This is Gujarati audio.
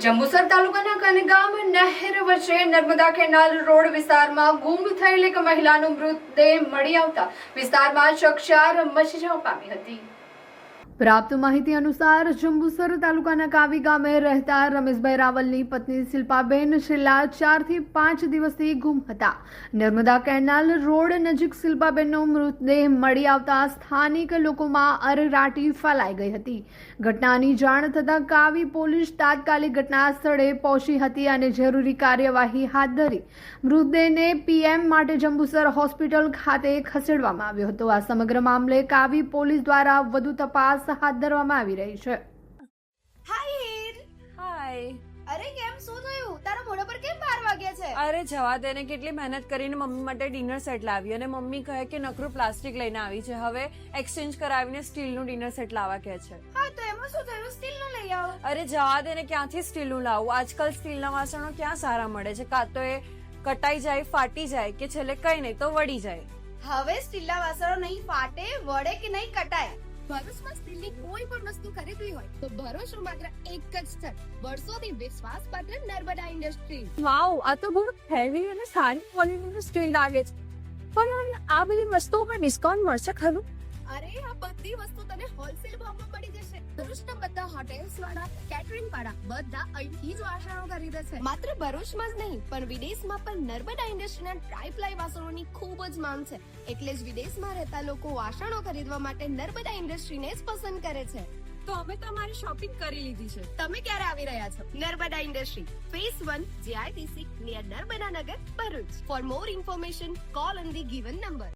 જંબુસર તાલુકાના કનગામ નહેર વચ્ચે નર્મદા કેનાલ રોડ વિસ્તારમાં ગુમ થયેલ એક મહિલાનો મૃતદેહ મળી આવતા વિસ્તારમાં ચકચાર મચી જવા પામી હતી। પ્રાપ્ત માહિતી અનુસાર જંબુસર તાલુકાના કાવી ગામે રહેતા રમેશભાઈ રાવલની પત્ની શિલ્પાબેન છેલ્લા 4 થી 5 દિવસથી ગુમ હતા। નર્મદા કેનાલ રોડ નજીક શિલ્પાબેનનો મૃતદેહ મળી આવતા સ્થાનિક લોકોમાં અરેરાટી ફેલાઈ ગઈ હતી। ઘટનાની જાણ થતાં કાવી પોલીસ તાત્કાલિક ઘટના સ્થળે પહોંચી હતી અને જરૂરી કાર્યવાહી હાથ ધરી મૃતદેહને પીએમ માટે જંબુસર હોસ્પિટલ ખાતે ખસેડવામાં આવ્યો હતો। આ સમગ્ર મામલે કાવી પોલીસ દ્વારા વધુ તપાસ હાથ ધરવામાં આવી રહી છે। હાય હીર, હાય। અરે કેમ શું થયું? તારા મોઢા પર કેમ 12 વાગ્યા છે? અરે જવા દે ને, કેટલી મહેનત કરીને મમ્મી માટે ડિનર સેટ લાવી અને મમ્મી કહે કે નકરું પ્લાસ્ટિક લઈને આવી છે, હવે એક્સચેન્જ કરાવીને સ્ટીલનું ડિનર સેટ લાવવા કહે છે। હા તો એમાં શું થયું? સ્ટીલનું લઈ આવો। અરે જવા દે ને, ક્યાંથી સ્ટીલનું લાવું? આજકાલ સ્ટીલના વાસણો ક્યાં સારા મળે છે? કાં તો એ કટાઈ જાય, ફાટી જાય કે છેલ્લે કઈ નહીં તો વળી જાય। હવે સ્ટીલના વાસણો નહીં ફાટે, વળે કે નહીં કટાય। ભરૂચમાં સ્ટીલની કોઈ પણ વસ્તુ ખરીદવી હોય તો ભરોસો માત્ર એક જ સ્થળ, વર્ષોથી વિશ્વાસપાત્ર નર્મદા ઇન્ડસ્ટ્રીઝ। વાવ, આ તો બહુ હેવી અને સારી ક્વોલિટીનું સ્ટીલ લાગે છે, પણ આ બધી વસ્તુઓ પર ડિસ્કાઉન્ટ મળશે ખરું? અરે આ બધી વસ્તુ તને હોલસેલ ભાવમાં મળી જશે। ભરૂચના બધા હોટેલ્સ વાળા, કેટરિંગ વાળા બધા અહીંથી જ વાસણો ખરીદે છે। માત્ર ભરૂચમાં જ નહીં પણ વિદેશમાં પણ નર્મદા ઇન્ડસ્ટ્રીના ટ્રાયપ્લાય વાસણોની ખૂબ જ માંગ છે, એટલે જ વિદેશમાં રહેતા લોકો વાસણો ખરીદવા માટે નર્મદા ઇન્ડસ્ટ્રીને જ પસંદ કરે છે। તો અમે તમારી શોપિંગ કરી લીધી છે। તમે ક્યારે આવી રહ્યા છો? Narmada industry phase 1 GITC near Narmada Nagar, Bharuch. For more information call on the given number.